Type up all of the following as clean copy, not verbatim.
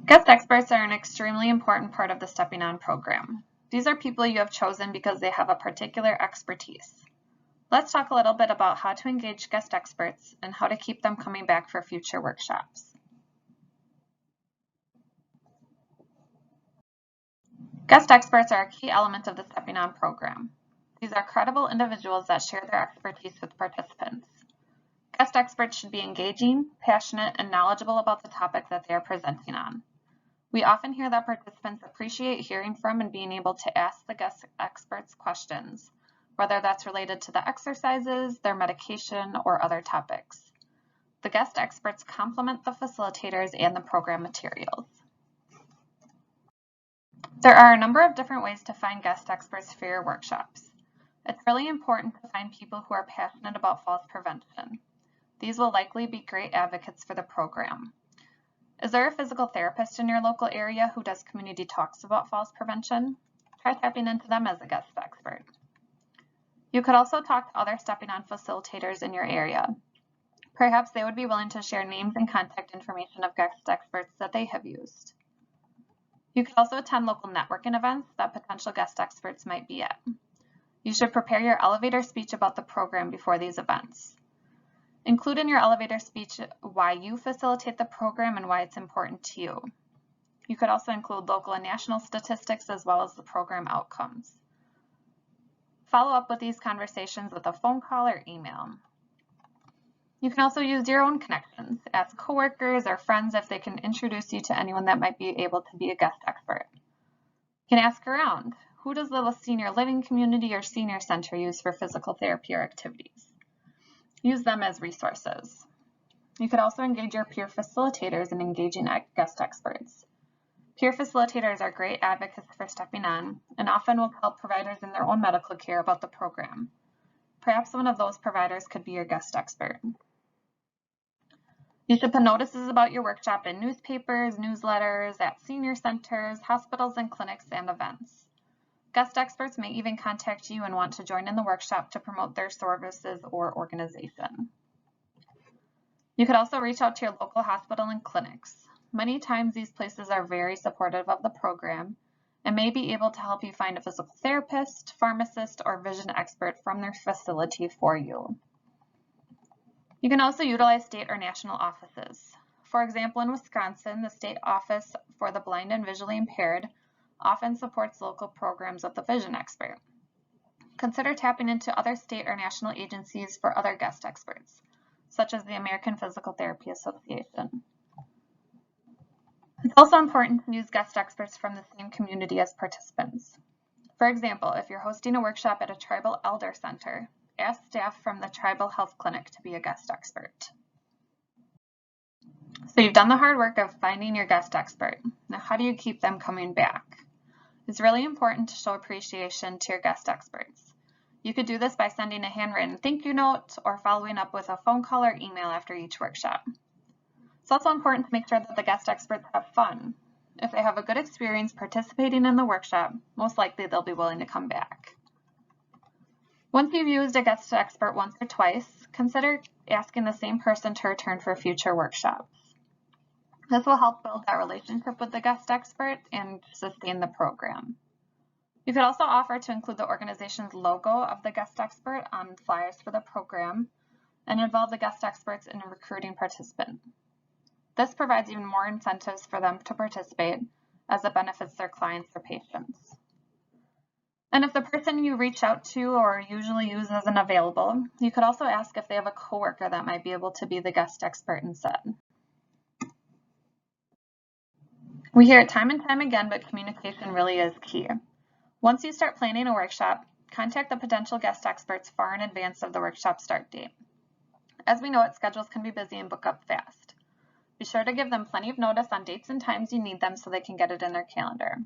Guest experts are an extremely important part of the Stepping On program. These are people you have chosen because they have a particular expertise. Let's talk a little bit about how to engage guest experts and how to keep them coming back for future workshops. Guest experts are a key element of the Stepping On program. These are credible individuals that share their expertise with participants. Guest experts should be engaging, passionate, and knowledgeable about the topic that they are presenting on. We often hear that participants appreciate hearing from and being able to ask the guest experts questions, whether that's related to the exercises, their medication, or other topics. The guest experts complement the facilitators and the program materials. There are a number of different ways to find guest experts for your workshops. It's really important to find people who are passionate about falls prevention. These will likely be great advocates for the program. Is there a physical therapist in your local area who does community talks about falls prevention? Try tapping into them as a guest expert. You could also talk to other Stepping On facilitators in your area. Perhaps they would be willing to share names and contact information of guest experts that they have used. You could also attend local networking events that potential guest experts might be at. You should prepare your elevator speech about the program before these events. Include in your elevator speech why you facilitate the program and why it's important to you. You could also include local and national statistics as well as the program outcomes. Follow up with these conversations with a phone call or email. You can also use your own connections. Ask coworkers or friends if they can introduce you to anyone that might be able to be a guest expert. You can ask around. Who does the senior living community or senior center use for physical therapy or activities? Use them as resources. You could also engage your peer facilitators in engaging guest experts. Peer facilitators are great advocates for Stepping On and often will tell providers in their own medical care about the program. Perhaps one of those providers could be your guest expert. You should put notices about your workshop in newspapers, newsletters, at senior centers, hospitals and clinics, and events. Guest experts may even contact you and want to join in the workshop to promote their services or organization. You could also reach out to your local hospital and clinics. Many times these places are very supportive of the program and may be able to help you find a physical therapist, pharmacist, or vision expert from their facility for you. You can also utilize state or national offices. For example, in Wisconsin, the State Office for the Blind and Visually Impaired often supports local programs with the vision expert. Consider tapping into other state or national agencies for other guest experts, such as the American Physical Therapy Association. It's also important to use guest experts from the same community as participants. For example, if you're hosting a workshop at a tribal elder center, ask staff from the tribal health clinic to be a guest expert. So you've done the hard work of finding your guest expert. Now, how do you keep them coming back? It's really important to show appreciation to your guest experts. You could do this by sending a handwritten thank you note or following up with a phone call or email after each workshop. It's also important to make sure that the guest experts have fun. If they have a good experience participating in the workshop, most likely they'll be willing to come back. Once you've used a guest expert once or twice, consider asking the same person to return for future workshops. This will help build that relationship with the guest expert and sustain the program. You could also offer to include the organization's logo of the guest expert on flyers for the program and involve the guest experts in recruiting participants. This provides even more incentives for them to participate as it benefits their clients or patients. And if the person you reach out to or usually use isn't available, you could also ask if they have a coworker that might be able to be the guest expert instead. We hear it time and time again, but communication really is key. Once you start planning a workshop, contact the potential guest experts far in advance of the workshop start date. As we know it, schedules can be busy and book up fast. Be sure to give them plenty of notice on dates and times you need them so they can get it in their calendar.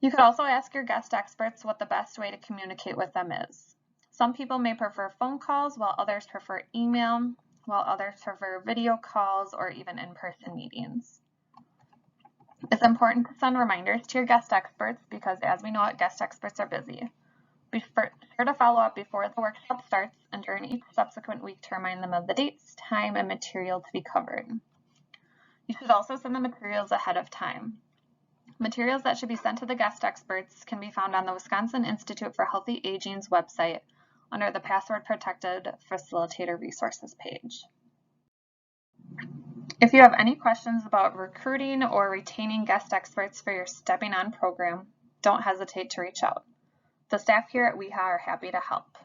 You could also ask your guest experts what the best way to communicate with them is. Some people may prefer phone calls, while others prefer email, while others prefer video calls or even in-person meetings. It's important to send reminders to your guest experts because, as we know it, guest experts are busy. Be sure to follow up before the workshop starts and during each subsequent week to remind them of the dates, time, and material to be covered. You should also send the materials ahead of time. Materials that should be sent to the guest experts can be found on the Wisconsin Institute for Healthy Aging's website under the Password Protected Facilitator Resources page. If you have any questions about recruiting or retaining guest experts for your Stepping On program, don't hesitate to reach out. The staff here at WEHA are happy to help.